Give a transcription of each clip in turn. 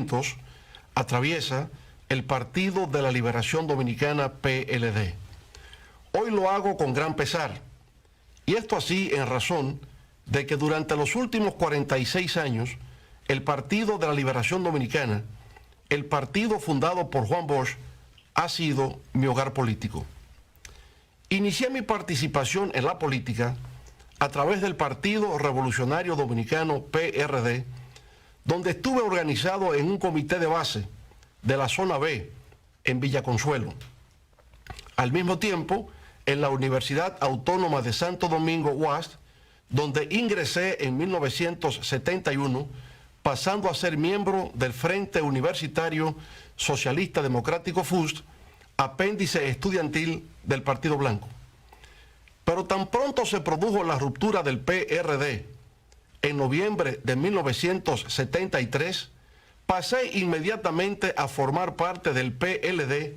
momentos atraviesa el Partido de la Liberación Dominicana, PLD. Hoy lo hago con gran pesar, y esto así en razón de que durante los últimos 46 años, el Partido de la Liberación Dominicana, el partido fundado por Juan Bosch, ha sido mi hogar político. Inicié mi participación en la política a través del Partido Revolucionario Dominicano, PRD, donde estuve organizado en un comité de base de la Zona B, en Villa Consuelo. Al mismo tiempo, en la Universidad Autónoma de Santo Domingo, UASD, donde ingresé en 1971, pasando a ser miembro del Frente Universitario Socialista Democrático FUST, apéndice estudiantil del Partido Blanco. Pero tan pronto se produjo la ruptura del PRD en noviembre de 1973, pasé inmediatamente a formar parte del PLD,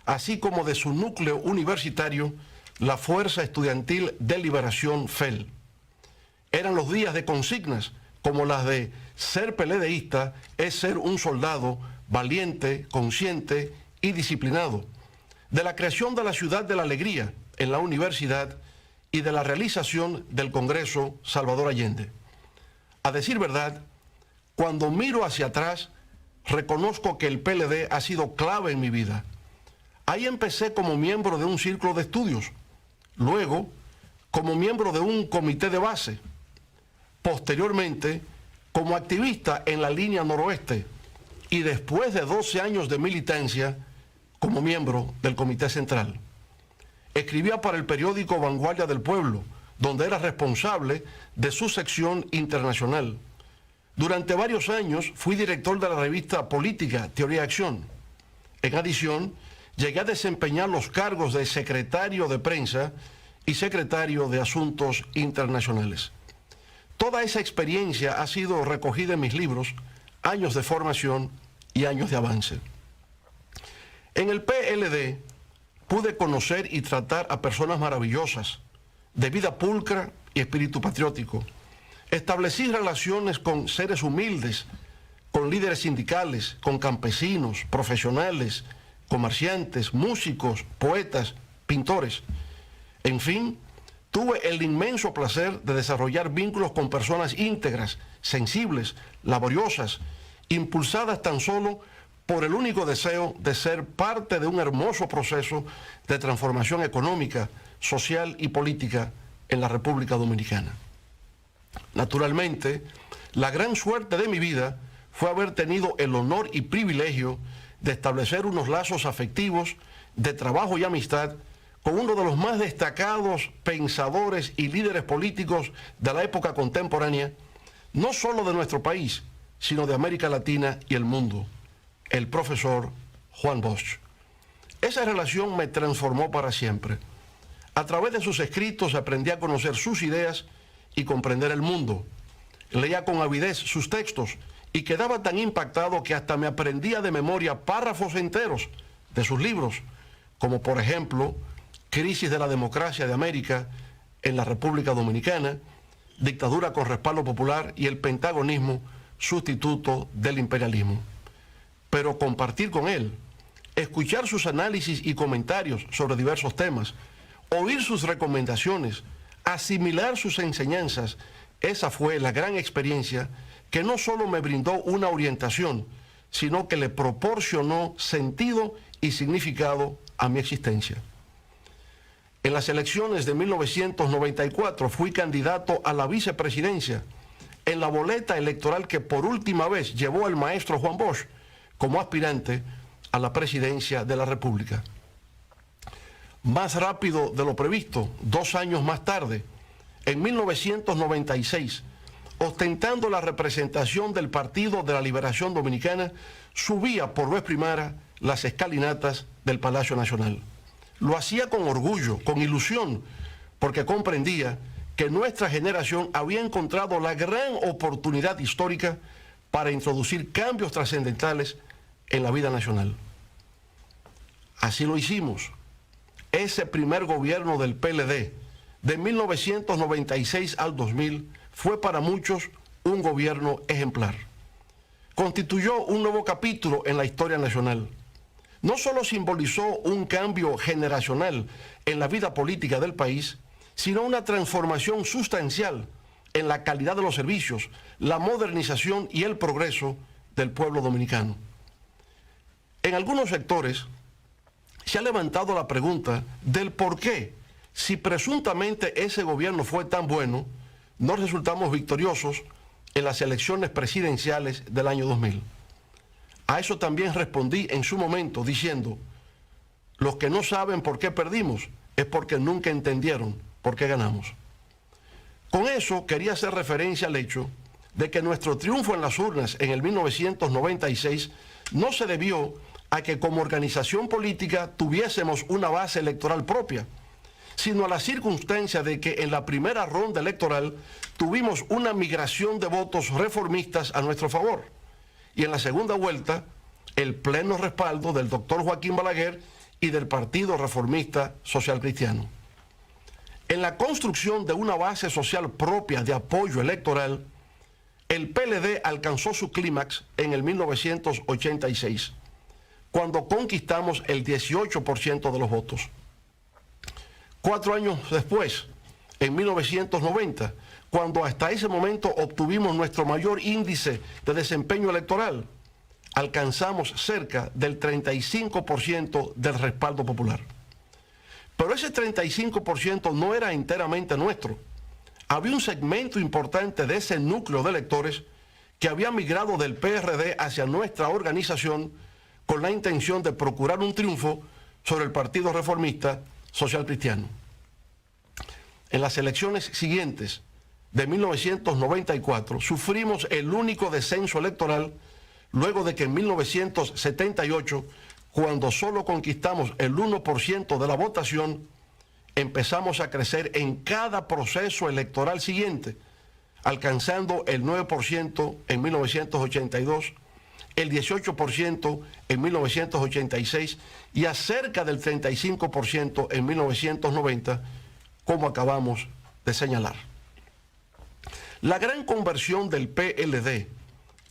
así como de su núcleo universitario, la Fuerza Estudiantil de Liberación FEL. Eran los días de consignas como las de ser PLDista es ser un soldado valiente, consciente y disciplinado, de la creación de la Ciudad de la Alegría en la universidad y de la realización del Congreso Salvador Allende. A decir verdad, cuando miro hacia atrás, reconozco que el PLD ha sido clave en mi vida. Ahí empecé como miembro de un círculo de estudios, luego como miembro de un comité de base, posteriormente como activista en la línea noroeste y después de 12 años de militancia como miembro del Comité Central. Escribía para el periódico Vanguardia del Pueblo, donde era responsable de su sección internacional. Durante varios años fui director de la revista política Teoría y Acción. En adición, llegué a desempeñar los cargos de secretario de prensa y secretario de Asuntos Internacionales. Toda esa experiencia ha sido recogida en mis libros, Años de Formación y Años de Avance. En el PLD pude conocer y tratar a personas maravillosas, de vida pulcra y espíritu patriótico. Establecí relaciones con seres humildes, con líderes sindicales, con campesinos, profesionales, comerciantes, músicos, poetas, pintores. En fin, tuve el inmenso placer de desarrollar vínculos con personas íntegras, sensibles, laboriosas, impulsadas tan solo por el único deseo de ser parte de un hermoso proceso de transformación económica, social y política en la República Dominicana. Naturalmente, la gran suerte de mi vida fue haber tenido el honor y privilegio de establecer unos lazos afectivos de trabajo y amistad con uno de los más destacados pensadores y líderes políticos de la época contemporánea, no solo de nuestro país, sino de América Latina y el mundo, el profesor Juan Bosch. Esa relación me transformó para siempre. A través de sus escritos aprendí a conocer sus ideas y comprender el mundo. Leía con avidez sus textos y quedaba tan impactado que hasta me aprendía de memoria párrafos enteros de sus libros, como por ejemplo, Crisis de la Democracia de América en la República Dominicana, Dictadura con respaldo popular y el pentagonismo, sustituto del imperialismo. Pero compartir con él, escuchar sus análisis y comentarios sobre diversos temas, oír sus recomendaciones, asimilar sus enseñanzas, esa fue la gran experiencia que no solo me brindó una orientación, sino que le proporcionó sentido y significado a mi existencia. En las elecciones de 1994 fui candidato a la vicepresidencia en la boleta electoral que por última vez llevó el maestro Juan Bosch como aspirante a la presidencia de la República. Más rápido de lo previsto, 2 años más tarde, en 1996, ostentando la representación del Partido de la Liberación Dominicana, subía por vez primera las escalinatas del Palacio Nacional. Lo hacía con orgullo, con ilusión, porque comprendía que nuestra generación había encontrado la gran oportunidad histórica para introducir cambios trascendentales en la vida nacional. Así lo hicimos. Ese primer gobierno del PLD, de 1996 al 2000, fue para muchos un gobierno ejemplar. constituyó un nuevo capítulo en la historia nacional. No solo simbolizó un cambio generacional en la vida política del país, sino una transformación sustancial en la calidad de los servicios, la modernización y el progreso del pueblo dominicano. En algunos sectores se ha levantado la pregunta del por qué, si presuntamente ese gobierno fue tan bueno, no resultamos victoriosos en las elecciones presidenciales del año 2000. A eso también respondí en su momento diciendo, los que no saben por qué perdimos es porque nunca entendieron por qué ganamos. Con eso quería hacer referencia al hecho de que nuestro triunfo en las urnas en el 1996 no se debió a que como organización política tuviésemos una base electoral propia, sino a la circunstancia de que en la primera ronda electoral tuvimos una migración de votos reformistas a nuestro favor. Y en la segunda vuelta, el pleno respaldo del doctor Joaquín Balaguer y del Partido Reformista Social Cristiano. En la construcción de una base social propia de apoyo electoral, el PLD alcanzó su clímax en el 1986, cuando conquistamos el 18% de los votos. 4 años después, en 1990, cuando hasta ese momento obtuvimos nuestro mayor índice de desempeño electoral, alcanzamos cerca del 35% del respaldo popular. Pero ese 35% no era enteramente nuestro. Había un segmento importante de ese núcleo de electores que había migrado del PRD hacia nuestra organización con la intención de procurar un triunfo sobre el Partido Reformista Social Cristiano. En las elecciones siguientes de 1994 sufrimos el único descenso electoral luego de que en 1978, cuando solo conquistamos el 1% de la votación, empezamos a crecer en cada proceso electoral siguiente, alcanzando el 9% en 1982, el 18% en 1986 y a cerca del 35% en 1990, como acabamos de señalar. La gran conversión del PLD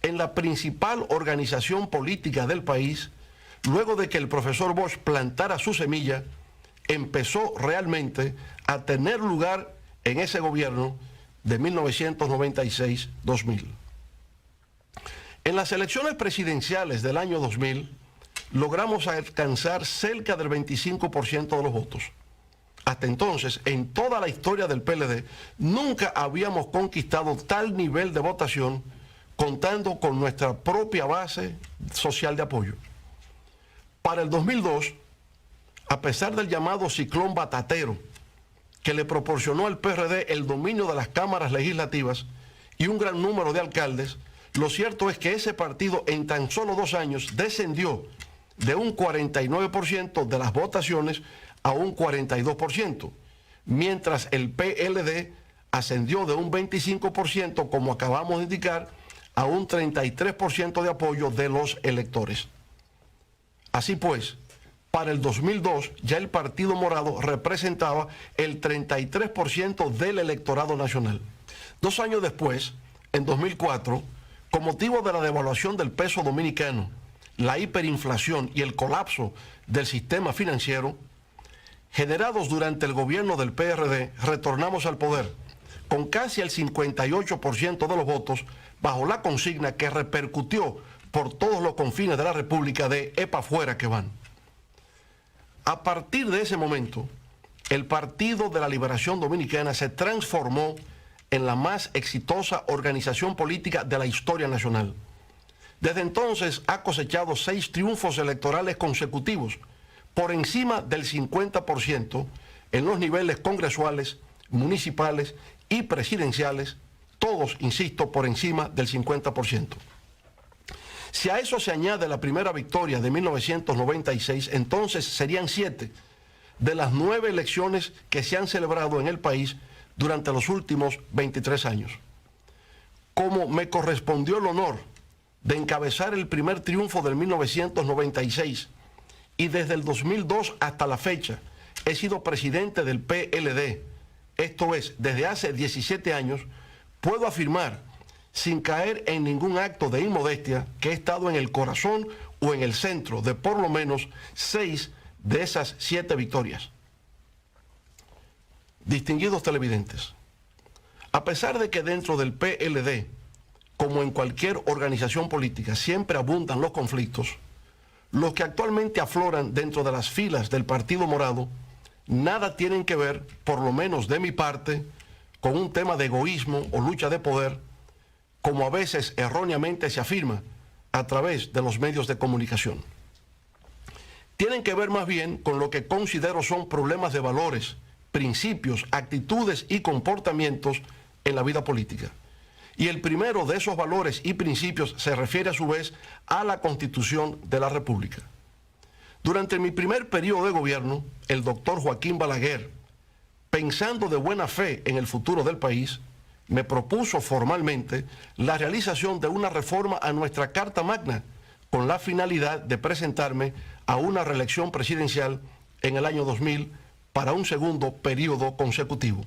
en la principal organización política del país, luego de que el profesor Bosch plantara su semilla, empezó realmente a tener lugar en ese gobierno de 1996-2000. En las elecciones presidenciales del año 2000, logramos alcanzar cerca del 25% de los votos. Hasta entonces, en toda la historia del PLD, nunca habíamos conquistado tal nivel de votación contando con nuestra propia base social de apoyo. Para el 2002, a pesar del llamado ciclón batatero, que le proporcionó al PRD el dominio de las cámaras legislativas y un gran número de alcaldes, lo cierto es que ese partido en tan solo 2 años descendió de un 49% de las votaciones a un 42%, mientras el PLD ascendió de un 25%, como acabamos de indicar, a un 33% de apoyo de los electores. Así pues, para el 2002 ya el Partido Morado representaba el 33% del electorado nacional. 2 años después, en 2004, con motivo de la devaluación del peso dominicano, la hiperinflación y el colapso del sistema financiero, generados durante el gobierno del PRD, retornamos al poder con casi el 58% de los votos bajo la consigna que repercutió por todos los confines de la República de "epa fuera que van". A partir de ese momento, el Partido de la Liberación Dominicana se transformó en la más exitosa organización política de la historia nacional. Desde entonces ha cosechado 6 triunfos electorales consecutivos, por encima del 50% en los niveles congresuales, municipales y presidenciales, todos, insisto, por encima del 50%. Si a eso se añade la primera victoria de 1996, entonces serían 7 de las 9 elecciones que se han celebrado en el país durante los últimos 23 años. Como me correspondió el honor de encabezar el primer triunfo del 1996 y desde el 2002 hasta la fecha he sido presidente del PLD, esto es, desde hace 17 años, puedo afirmar sin caer en ningún acto de inmodestia, que he estado en el corazón o en el centro de por lo menos 6 de esas 7 victorias. Distinguidos televidentes, a pesar de que dentro del PLD, como en cualquier organización política, siempre abundan los conflictos, los que actualmente afloran dentro de las filas del Partido Morado nada tienen que ver, por lo menos de mi parte, con un tema de egoísmo o lucha de poder, como a veces erróneamente se afirma a través de los medios de comunicación. Tienen que ver más bien con lo que considero son problemas de valores, principios, actitudes y comportamientos en la vida política. Y el primero de esos valores y principios se refiere a su vez a la Constitución de la República. Durante mi primer periodo de gobierno, el doctor Joaquín Balaguer, pensando de buena fe en el futuro del país, me propuso formalmente la realización de una reforma a nuestra Carta Magna con la finalidad de presentarme a una reelección presidencial en el año 2000 para un segundo periodo consecutivo.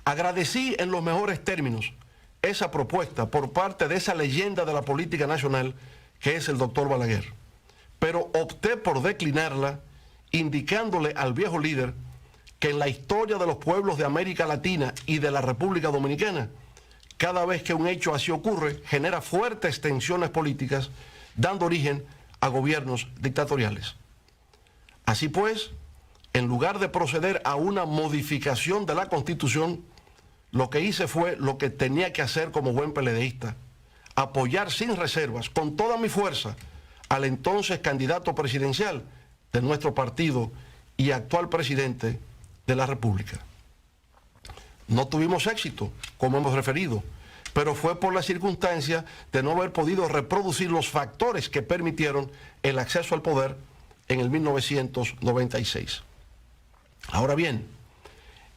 Agradecí en los mejores términos esa propuesta por parte de esa leyenda de la política nacional que es el doctor Balaguer, pero opté por declinarla, indicándole al viejo líder que en la historia de los pueblos de América Latina y de la República Dominicana, cada vez que un hecho así ocurre, genera fuertes tensiones políticas, dando origen a gobiernos dictatoriales. Así pues, en lugar de proceder a una modificación de la Constitución, lo que hice fue lo que tenía que hacer como buen PLDista: apoyar sin reservas, con toda mi fuerza, al entonces candidato presidencial de nuestro partido y actual presidente de la República. No tuvimos éxito, como hemos referido, pero fue por la circunstancia de no haber podido reproducir los factores que permitieron el acceso al poder en el 1996. Ahora bien,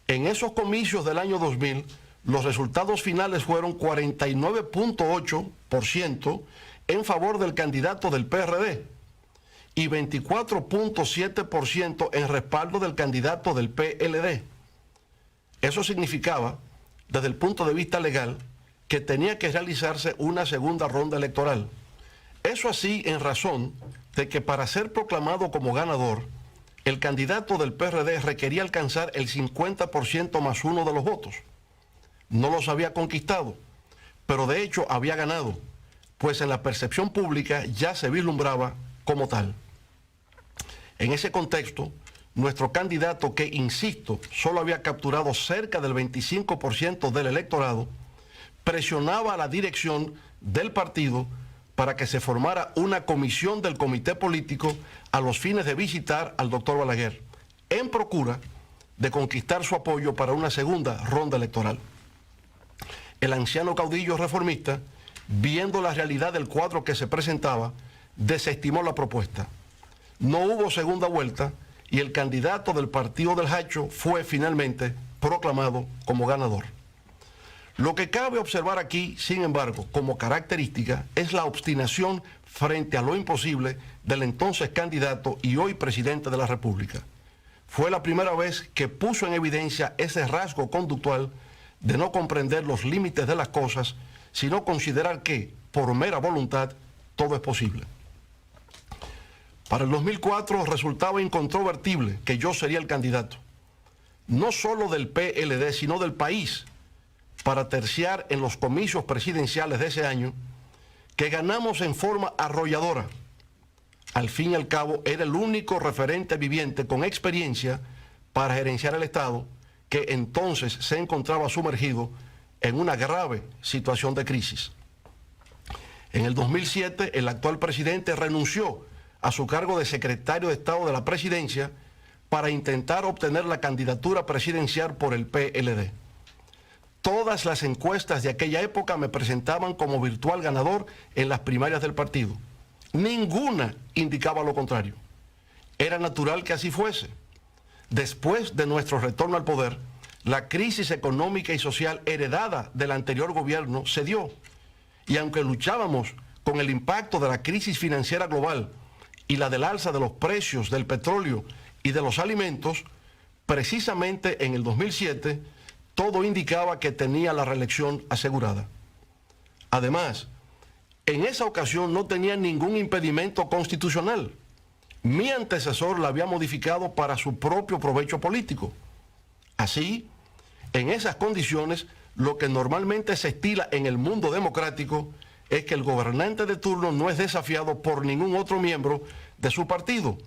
en esos comicios del año 2000, los resultados finales fueron 49.8% en favor del candidato del PRD y 24.7% en respaldo del candidato del PLD. Eso significaba, desde el punto de vista legal, que tenía que realizarse una segunda ronda electoral. Eso así en razón de que para ser proclamado como ganador, el candidato del PRD requería alcanzar el 50% más 1 de los votos. No los había conquistado, pero de hecho había ganado, pues en la percepción pública ya se vislumbraba como tal. En ese contexto, nuestro candidato, que insisto, solo había capturado cerca del 25% del electorado, presionaba a la dirección del partido para que se formara una comisión del comité político a los fines de visitar al doctor Balaguer, en procura de conquistar su apoyo para una segunda ronda electoral. El anciano caudillo reformista, viendo la realidad del cuadro que se presentaba, desestimó la propuesta. No hubo segunda vuelta y el candidato del partido del Hacho fue finalmente proclamado como ganador. Lo que cabe observar aquí, sin embargo, como característica, es la obstinación frente a lo imposible del entonces candidato y hoy presidente de la República. Fue la primera vez que puso en evidencia ese rasgo conductual de no comprender los límites de las cosas, sino considerar que, por mera voluntad, todo es posible. Para el 2004 resultaba incontrovertible que yo sería el candidato, no solo del PLD, sino del país, para terciar en los comicios presidenciales de ese año, que ganamos en forma arrolladora. Al fin y al cabo, era el único referente viviente con experiencia para gerenciar el Estado, que entonces se encontraba sumergido en una grave situación de crisis. En el 2007, el actual presidente renunció a su cargo de secretario de Estado de la Presidencia para intentar obtener la candidatura presidencial por el PLD. Todas las encuestas de aquella época me presentaban como virtual ganador en las primarias del partido. Ninguna indicaba lo contrario. Era natural que así fuese. Después de nuestro retorno al poder, la crisis económica y social heredada del anterior gobierno se dio. Y aunque luchábamos con el impacto de la crisis financiera global y la del alza de los precios del petróleo y de los alimentos, precisamente en el 2007, todo indicaba que tenía la reelección asegurada. Además, en esa ocasión no tenía ningún impedimento constitucional. Mi antecesor la había modificado para su propio provecho político. Así, en esas condiciones, lo que normalmente se estila en el mundo democrático es que el gobernante de turno no es desafiado por ningún otro miembro de su partido,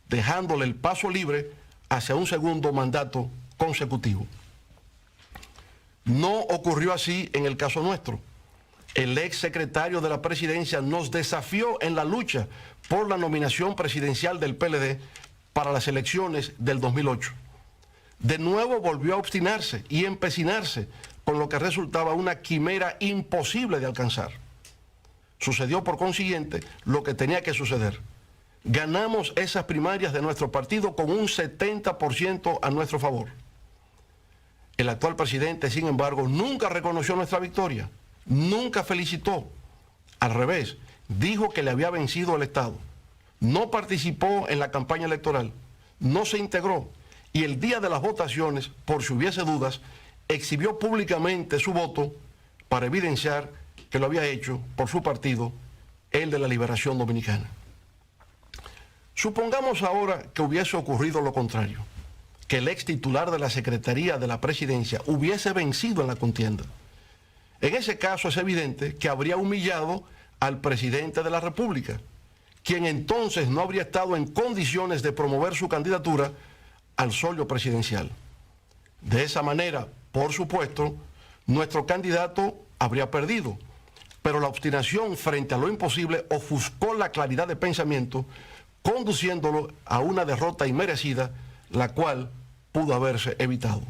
dejándole el paso libre hacia un segundo mandato consecutivo. No ocurrió así en el caso nuestro. El ex secretario de la presidencia nos desafió en la lucha por la nominación presidencial del PLD para las elecciones del 2008. De nuevo volvió a obstinarse y empecinarse con lo que resultaba una quimera imposible de alcanzar. Sucedió por consiguiente lo que tenía que suceder. Ganamos esas primarias de nuestro partido con un 70% a nuestro favor. El actual presidente, sin embargo, nunca reconoció nuestra victoria, nunca felicitó. Al revés, dijo que le había vencido el Estado. No participó en la campaña electoral, no se integró y el día de las votaciones, por si hubiese dudas, exhibió públicamente su voto para evidenciar que lo había hecho por su partido, el de la Liberación Dominicana. Supongamos ahora que hubiese ocurrido lo contrario, que el ex titular de la Secretaría de la Presidencia hubiese vencido en la contienda. En ese caso es evidente que habría humillado al presidente de la República, quien entonces no habría estado en condiciones de promover su candidatura al solio presidencial. De esa manera, por supuesto, nuestro candidato habría perdido, pero la obstinación frente a lo imposible ofuscó la claridad de pensamiento, conduciéndolo a una derrota inmerecida, la cual pudo haberse evitado.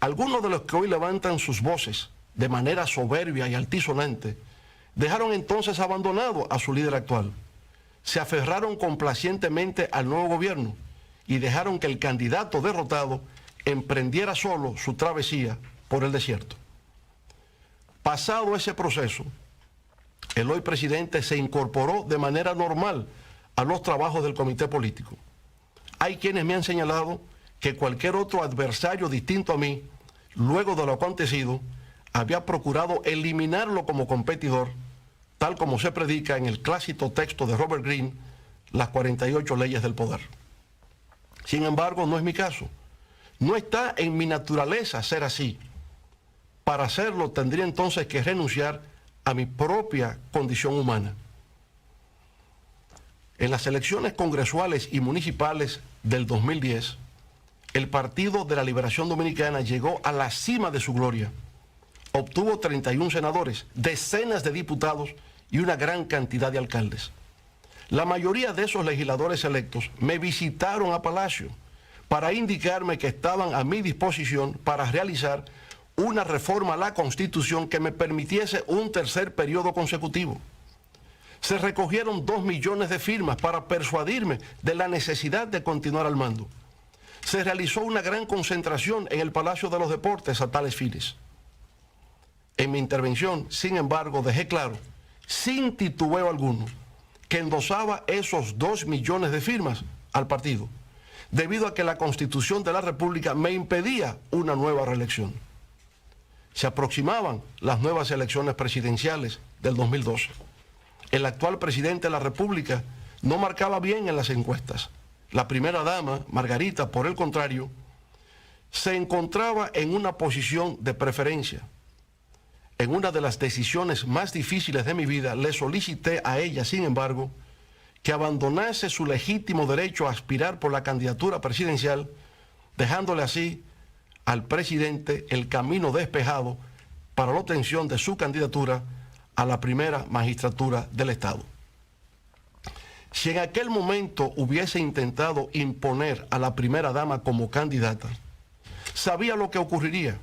Algunos de los que hoy levantan sus voces de manera soberbia y altisonante dejaron entonces abandonado a su líder actual, se aferraron complacientemente al nuevo gobierno y dejaron que el candidato derrotado emprendiera solo su travesía por el desierto. Pasado ese proceso, el hoy presidente se incorporó de manera normal a los trabajos del comité político. Hay quienes me han señalado que cualquier otro adversario distinto a mí, luego de lo acontecido, había procurado eliminarlo como competidor, tal como se predica en el clásico texto de Robert Greene, Las 48 leyes del poder. Sin embargo, no es mi caso. No está en mi naturaleza ser así. Para hacerlo tendría entonces que renunciar a mi propia condición humana. En las elecciones congresuales y municipales del 2010, el Partido de la Liberación Dominicana llegó a la cima de su gloria. Obtuvo 31 senadores, decenas de diputados y una gran cantidad de alcaldes. La mayoría de esos legisladores electos me visitaron a Palacio para indicarme que estaban a mi disposición para realizar una reforma a la Constitución que me permitiese un tercer periodo consecutivo. Se recogieron 2 millones de firmas para persuadirme de la necesidad de continuar al mando. Se realizó una gran concentración en el Palacio de los Deportes a tales fines. En mi intervención, sin embargo, dejé claro, sin titubeo alguno, que endosaba esos 2 millones de firmas al partido, debido a que la Constitución de la República me impedía una nueva reelección. Se aproximaban las nuevas elecciones presidenciales del 2012. El actual presidente de la República no marcaba bien en las encuestas. La primera dama, Margarita, por el contrario, se encontraba en una posición de preferencia. En una de las decisiones más difíciles de mi vida, le solicité a ella, sin embargo, que abandonase su legítimo derecho a aspirar por la candidatura presidencial, dejándole así al presidente el camino despejado para la obtención de su candidatura a la primera magistratura del Estado. Si en aquel momento hubiese intentado imponer a la primera dama como candidata, sabía lo que ocurriría.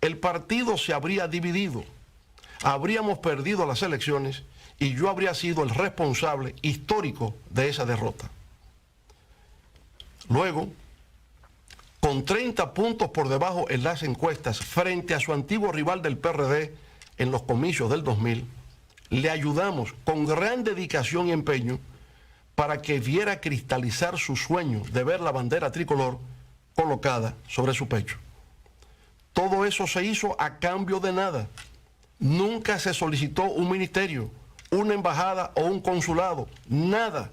El partido se habría dividido, habríamos perdido las elecciones y yo habría sido el responsable histórico de esa derrota. Luego, con 30 puntos por debajo en las encuestas frente a su antiguo rival del PRD en los comicios del 2000, le ayudamos con gran dedicación y empeño para que viera cristalizar su sueño de ver la bandera tricolor colocada sobre su pecho. Todo eso se hizo a cambio de nada. Nunca se solicitó un ministerio, una embajada o un consulado, nada.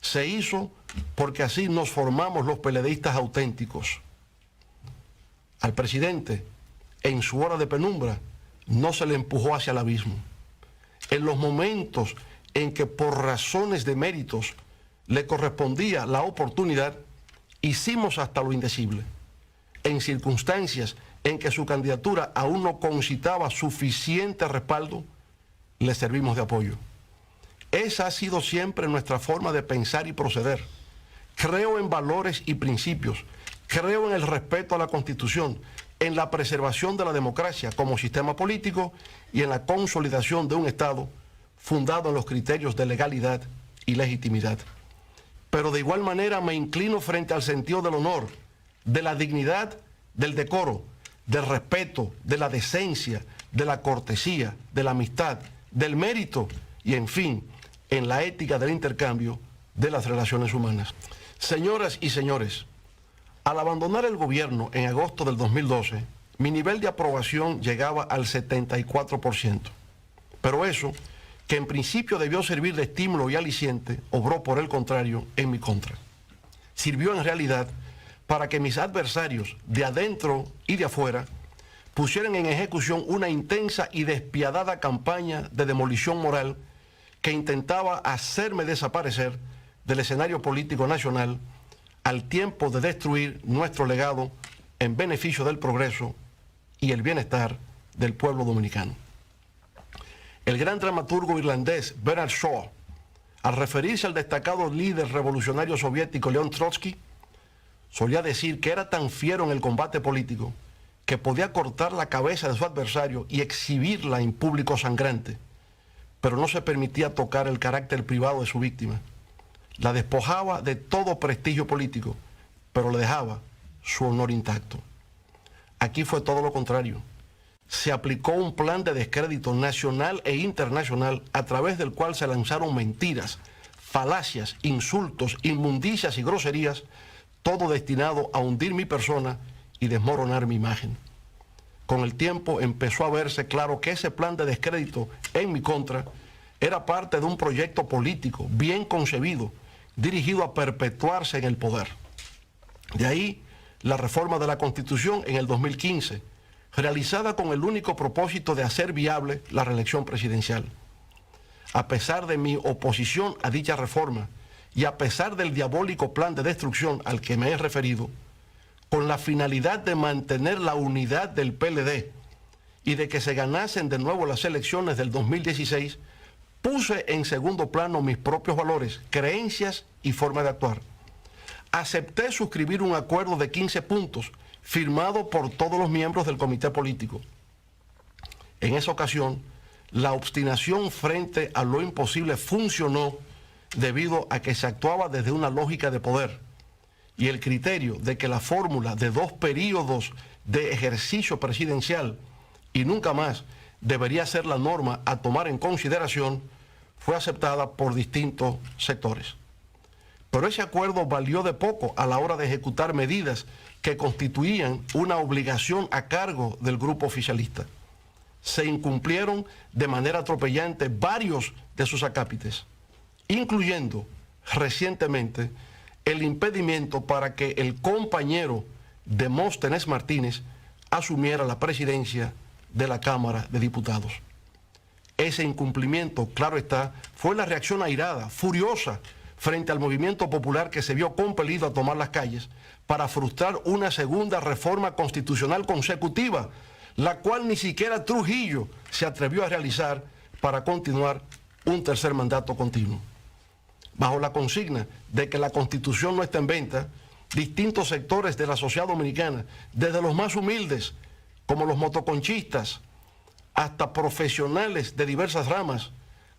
Se hizo porque así nos formamos los PLDistas auténticos. Al presidente, en su hora de penumbra, no se le empujó hacia el abismo. En los momentos en que por razones de méritos le correspondía la oportunidad, hicimos hasta lo indecible. En circunstancias en que su candidatura aún no concitaba suficiente respaldo, le servimos de apoyo. Esa ha sido siempre nuestra forma de pensar y proceder. Creo en valores y principios, creo en el respeto a la Constitución, en la preservación de la democracia como sistema político y en la consolidación de un Estado fundado en los criterios de legalidad y legitimidad. Pero de igual manera me inclino frente al sentido del honor, de la dignidad, del decoro, del respeto, de la decencia, de la cortesía, de la amistad, del mérito y, en fin, en la ética del intercambio de las relaciones humanas. Señoras y señores, al abandonar el gobierno en agosto del 2012, mi nivel de aprobación llegaba al 74%. Pero eso, que en principio debió servir de estímulo y aliciente, obró por el contrario en mi contra. Sirvió en realidad para que mis adversarios de adentro y de afuera pusieran en ejecución una intensa y despiadada campaña de demolición moral que intentaba hacerme desaparecer del escenario político nacional al tiempo de destruir nuestro legado en beneficio del progreso y el bienestar del pueblo dominicano. El gran dramaturgo irlandés Bernard Shaw, al referirse al destacado líder revolucionario soviético León Trotsky, solía decir que era tan fiero en el combate político que podía cortar la cabeza de su adversario y exhibirla en público sangrante, pero no se permitía tocar el carácter privado de su víctima. La despojaba de todo prestigio político, pero le dejaba su honor intacto. Aquí fue todo lo contrario. Se aplicó un plan de descrédito nacional e internacional a través del cual se lanzaron mentiras, falacias, insultos, inmundicias y groserías, todo destinado a hundir mi persona y desmoronar mi imagen. Con el tiempo empezó a verse claro que ese plan de descrédito en mi contra era parte de un proyecto político bien concebido, dirigido a perpetuarse en el poder. De ahí la reforma de la Constitución en el 2015, realizada con el único propósito de hacer viable la reelección presidencial. A pesar de mi oposición a dicha reforma y a pesar del diabólico plan de destrucción al que me he referido, con la finalidad de mantener la unidad del PLD y de que se ganasen de nuevo las elecciones del 2016, puse en segundo plano mis propios valores, creencias y forma de actuar. Acepté suscribir un acuerdo de 15 puntos firmado por todos los miembros del comité político. En esa ocasión, la obstinación frente a lo imposible funcionó debido a que se actuaba desde una lógica de poder y el criterio de que la fórmula de 2 periodos de ejercicio presidencial y nunca más debería ser la norma a tomar en consideración fue aceptada por distintos sectores. Pero ese acuerdo valió de poco a la hora de ejecutar medidas que constituían una obligación a cargo del grupo oficialista. Se incumplieron de manera atropellante varios de sus acápites, incluyendo recientemente el impedimento para que el compañero Demóstenes Martínez asumiera la presidencia de la Cámara de Diputados. Ese incumplimiento, claro está, fue la reacción airada, furiosa, frente al movimiento popular que se vio compelido a tomar las calles para frustrar una segunda reforma constitucional consecutiva, la cual ni siquiera Trujillo se atrevió a realizar para continuar un tercer mandato continuo. Bajo la consigna de que la Constitución no está en venta, distintos sectores de la sociedad dominicana, desde los más humildes, como los motoconchistas, hasta profesionales de diversas ramas,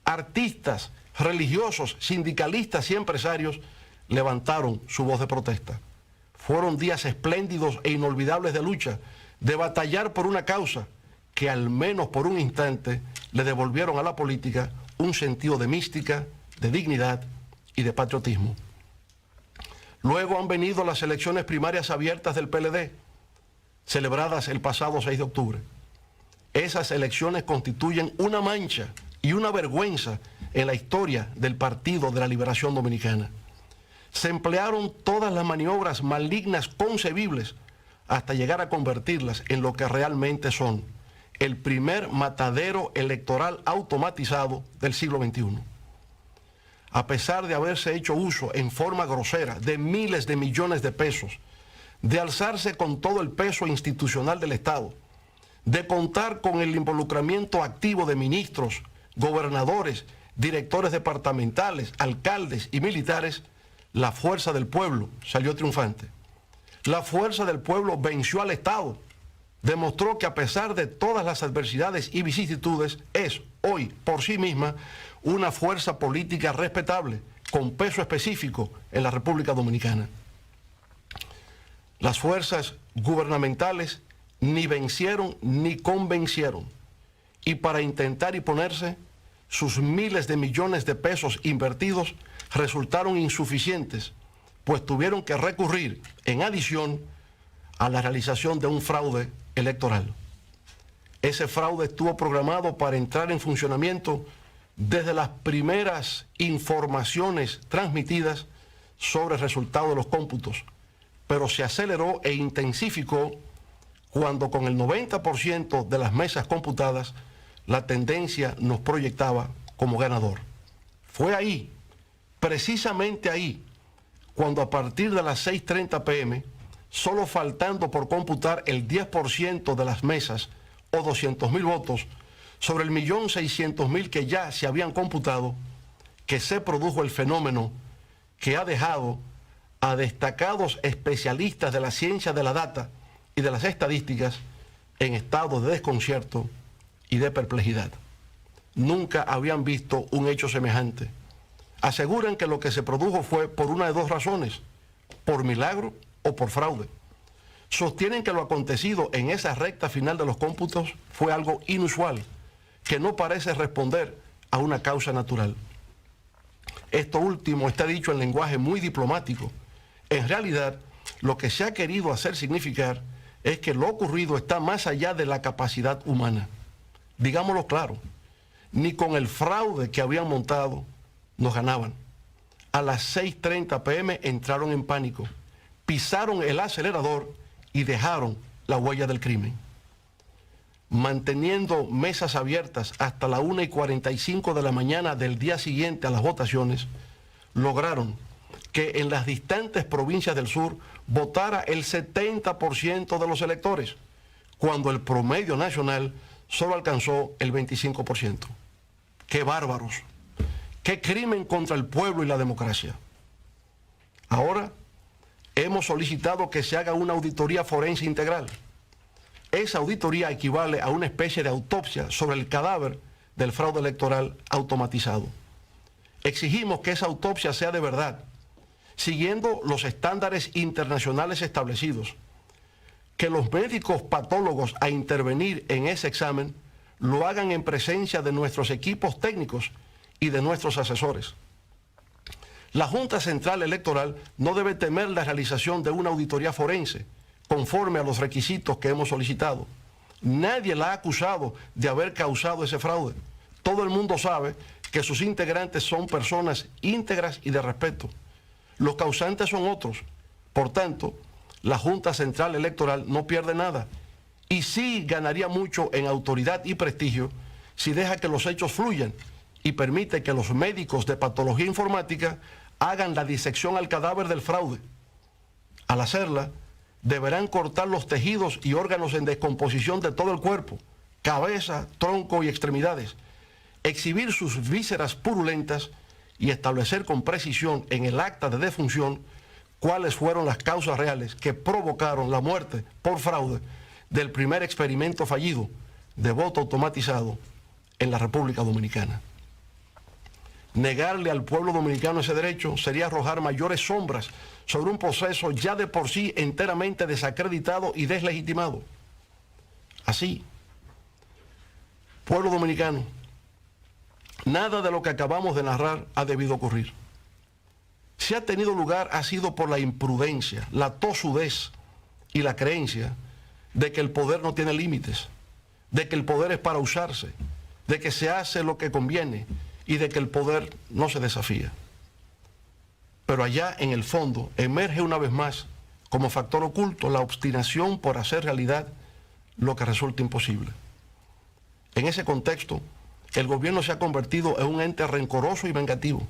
artistas, religiosos, sindicalistas y empresarios, levantaron su voz de protesta. Fueron días espléndidos e inolvidables de lucha, de batallar por una causa que al menos por un instante le devolvieron a la política un sentido de mística, de dignidad y de patriotismo. Luego han venido las elecciones primarias abiertas del PLD, celebradas el pasado 6 de octubre. esas elecciones constituyen una mancha y una vergüenza en la historia del Partido de la Liberación Dominicana. Se emplearon todas las maniobras malignas concebibles hasta llegar a convertirlas en lo que realmente son, el primer matadero electoral automatizado del siglo XXI. A pesar de haberse hecho uso en forma grosera de miles de millones de pesos, de alzarse con todo el peso institucional del Estado, de contar con el involucramiento activo de ministros, gobernadores, directores departamentales, alcaldes y militares, la fuerza del pueblo salió triunfante. La fuerza del pueblo venció al Estado, demostró que a pesar de todas las adversidades y vicisitudes, es hoy por sí misma una fuerza política respetable, con peso específico en la República Dominicana. Las fuerzas gubernamentales ni vencieron ni convencieron, y para intentar imponerse, sus miles de millones de pesos invertidos resultaron insuficientes, pues tuvieron que recurrir, en adición, a la realización de un fraude electoral. Ese fraude estuvo programado para entrar en funcionamiento desde las primeras informaciones transmitidas sobre el resultado de los cómputos, pero se aceleró e intensificó cuando con el 90% de las mesas computadas la tendencia nos proyectaba como ganador. Fue ahí, precisamente ahí, cuando a partir de las 6:30 p.m., solo faltando por computar el 10% de las mesas o 200.000 votos sobre el 1.600.000 que ya se habían computado, que se produjo el fenómeno que ha dejado a destacados especialistas de la ciencia de la data y de las estadísticas en estado de desconcierto y de perplejidad. Nunca habían visto un hecho semejante. Aseguran que lo que se produjo fue por una de dos razones, por milagro o por fraude. Sostienen que lo acontecido en esa recta final de los cómputos fue algo inusual, que no parece responder a una causa natural. Esto último está dicho en lenguaje muy diplomático. En realidad, lo que se ha querido hacer significar es que lo ocurrido está más allá de la capacidad humana. Digámoslo claro, ni con el fraude que habían montado nos ganaban. A las 6:30 p.m. entraron en pánico, pisaron el acelerador y dejaron la huella del crimen. Manteniendo mesas abiertas hasta la 1:45 de la mañana del día siguiente a las votaciones, lograron que en las distantes provincias del sur votara el 70% de los electores, cuando el promedio nacional solo alcanzó el 25%. ¡Qué bárbaros! ¡Qué crimen contra el pueblo y la democracia! Ahora hemos solicitado que se haga una auditoría forense integral. Esa auditoría equivale a una especie de autopsia sobre el cadáver del fraude electoral automatizado. Exigimos que esa autopsia sea de verdad, siguiendo los estándares internacionales establecidos, que los médicos patólogos a intervenir en ese examen lo hagan en presencia de nuestros equipos técnicos y de nuestros asesores. La Junta Central Electoral no debe temer la realización de una auditoría forense, conforme a los requisitos que hemos solicitado. Nadie la ha acusado de haber causado ese fraude. Todo el mundo sabe que sus integrantes son personas íntegras y de respeto. Los causantes son otros. Por tanto, la Junta Central Electoral no pierde nada y sí ganaría mucho en autoridad y prestigio si deja que los hechos fluyan y permite que los médicos de patología informática hagan la disección al cadáver del fraude. Al hacerla, deberán cortar los tejidos y órganos en descomposición de todo el cuerpo, cabeza, tronco y extremidades, exhibir sus vísceras purulentas y establecer con precisión en el acta de defunción cuáles fueron las causas reales que provocaron la muerte por fraude del primer experimento fallido de voto automatizado en la República Dominicana. Negarle al pueblo dominicano ese derecho sería arrojar mayores sombras sobre un proceso ya de por sí enteramente desacreditado y deslegitimado. Así, pueblo dominicano, nada de lo que acabamos de narrar ha debido ocurrir. Si ha tenido lugar ha sido por la imprudencia, la tosudez y la creencia de que el poder no tiene límites. de que el poder es para usarse, de que se hace lo que conviene y de que el poder no se desafía. Pero allá en el fondo emerge una vez más como factor oculto la obstinación por hacer realidad lo que resulta imposible. En ese contexto, el gobierno se ha convertido en un ente rencoroso y vengativo.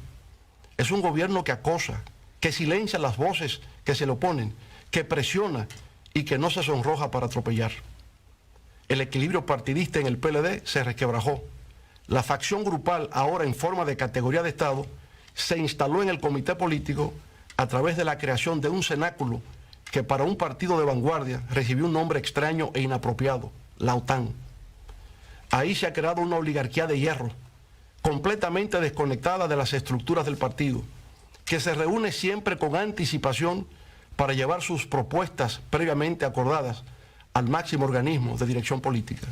Es un gobierno que acosa, que silencia las voces que se le oponen, que presiona y que no se sonroja para atropellar. El equilibrio partidista en el PLD se resquebrajó. La facción grupal, ahora en forma de categoría de Estado, se instaló en el comité político a través de la creación de un cenáculo que para un partido de vanguardia recibió un nombre extraño e inapropiado, la OTAN. Ahí se ha creado una oligarquía de hierro, completamente desconectada de las estructuras del partido, que se reúne siempre con anticipación para llevar sus propuestas previamente acordadas al máximo organismo de dirección política.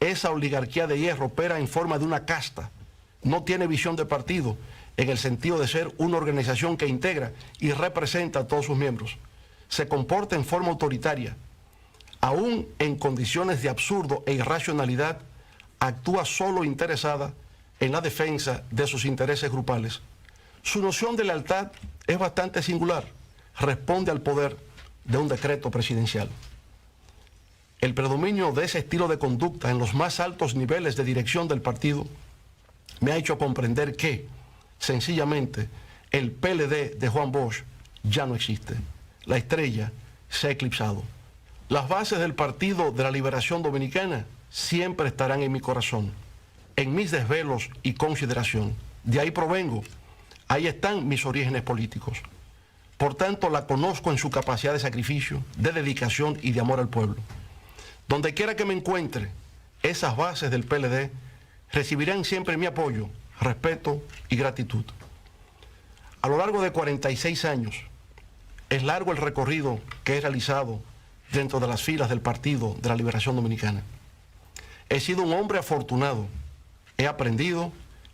Esa oligarquía de hierro opera en forma de una casta, no tiene visión de partido en el sentido de ser una organización que integra y representa a todos sus miembros. Se comporta en forma autoritaria, aún en condiciones de absurdo e irracionalidad, actúa solo interesada en la defensa de sus intereses grupales. Su noción de lealtad es bastante singular, responde al poder de un decreto presidencial. El predominio de ese estilo de conducta en los más altos niveles de dirección del partido me ha hecho comprender que, sencillamente, el PLD de Juan Bosch ya no existe. La estrella se ha eclipsado. Las bases del Partido de la Liberación Dominicana siempre estarán en mi corazón, en mis desvelos y consideración. De ahí provengo, ahí están mis orígenes políticos. Por tanto, la conozco en su capacidad de sacrificio, de dedicación y de amor al pueblo. Donde quiera que me encuentre, esas bases del PLD recibirán siempre mi apoyo, respeto y gratitud. A lo largo de 46 años, es largo el recorrido que he realizado dentro de las filas del Partido de la Liberación Dominicana. He sido un hombre afortunado, he aprendido,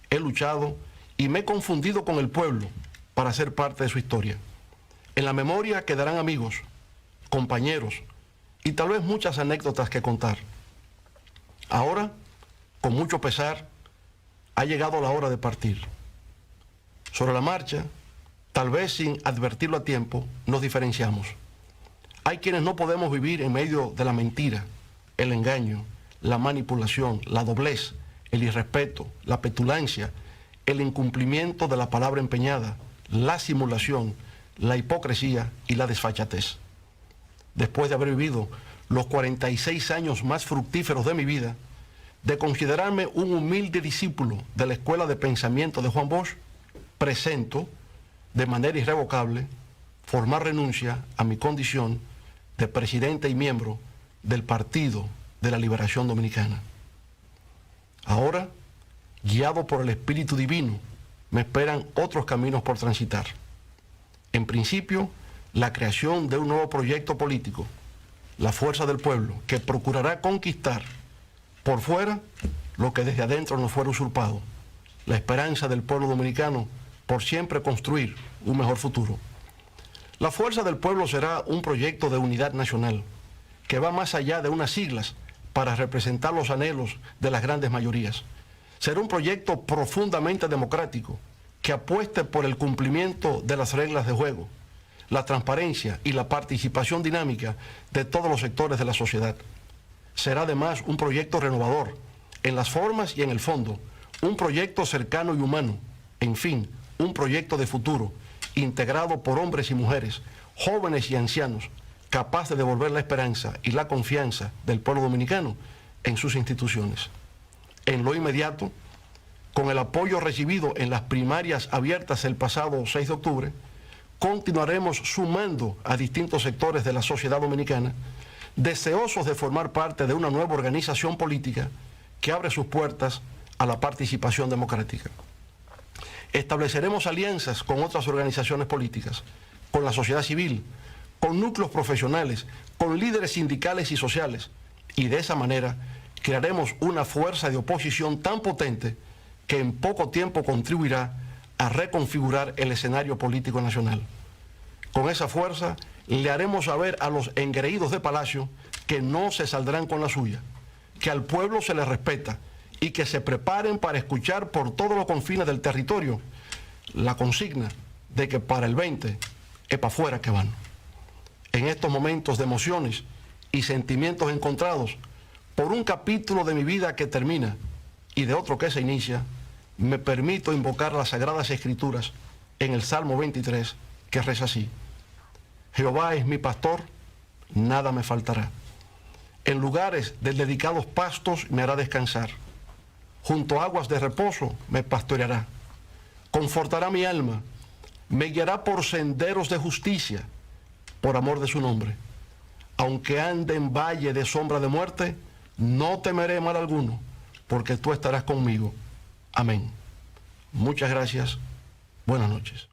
he luchado y me he confundido con el pueblo para ser parte de su historia. En la memoria quedarán amigos, compañeros y tal vez muchas anécdotas que contar. Ahora, con mucho pesar, ha llegado la hora de partir. Sobre la marcha, tal vez sin advertirlo a tiempo, nos diferenciamos. Hay quienes no podemos vivir en medio de la mentira, el engaño, la manipulación, la doblez, el irrespeto, la petulancia, el incumplimiento de la palabra empeñada, la simulación, la hipocresía y la desfachatez. Después de haber vivido los 46 años más fructíferos de mi vida, de considerarme un humilde discípulo de la Escuela de Pensamiento de Juan Bosch, presento de manera irrevocable formar renuncia a mi condición de presidente y miembro del Partido de la Liberación Dominicana. Ahora, guiado por el Espíritu Divino, me esperan otros caminos por transitar. En principio, la creación de un nuevo proyecto político, la fuerza del pueblo, que procurará conquistar por fuera lo que desde adentro nos fuera usurpado, la esperanza del pueblo dominicano por siempre construir un mejor futuro. La fuerza del pueblo será un proyecto de unidad nacional que va más allá de unas siglas para representar los anhelos de las grandes mayorías. Será un proyecto profundamente democrático que apueste por el cumplimiento de las reglas de juego, la transparencia y la participación dinámica de todos los sectores de la sociedad. Será además un proyecto renovador en las formas y en el fondo, un proyecto cercano y humano, en fin, un proyecto de futuro, integrado por hombres y mujeres, jóvenes y ancianos, capaz de devolver la esperanza y la confianza del pueblo dominicano en sus instituciones. En lo inmediato, con el apoyo recibido en las primarias abiertas el pasado 6 de octubre, continuaremos sumando a distintos sectores de la sociedad dominicana, deseosos de formar parte de una nueva organización política que abre sus puertas a la participación democrática. Estableceremos alianzas con otras organizaciones políticas, con la sociedad civil, con núcleos profesionales, con líderes sindicales y sociales, y de esa manera crearemos una fuerza de oposición tan potente que en poco tiempo contribuirá a reconfigurar el escenario político nacional. Con esa fuerza le haremos saber a los engreídos de Palacio que no se saldrán con la suya. que al pueblo se le respeta y que se preparen para escuchar por todos los confines del territorio la consigna de que para el 20 es para afuera que van. En estos momentos de emociones y sentimientos encontrados, por un capítulo de mi vida que termina y de otro que se inicia, me permito invocar las Sagradas Escrituras en el Salmo 23, que reza así: Jehová es mi pastor, nada me faltará. En lugares de dedicados pastos me hará descansar. Junto a aguas de reposo me pastoreará. Confortará mi alma. Me guiará por senderos de justicia, por amor de su nombre. Aunque ande en valle de sombra de muerte, no temeré mal alguno, porque tú estarás conmigo. Amén. Muchas gracias. Buenas noches.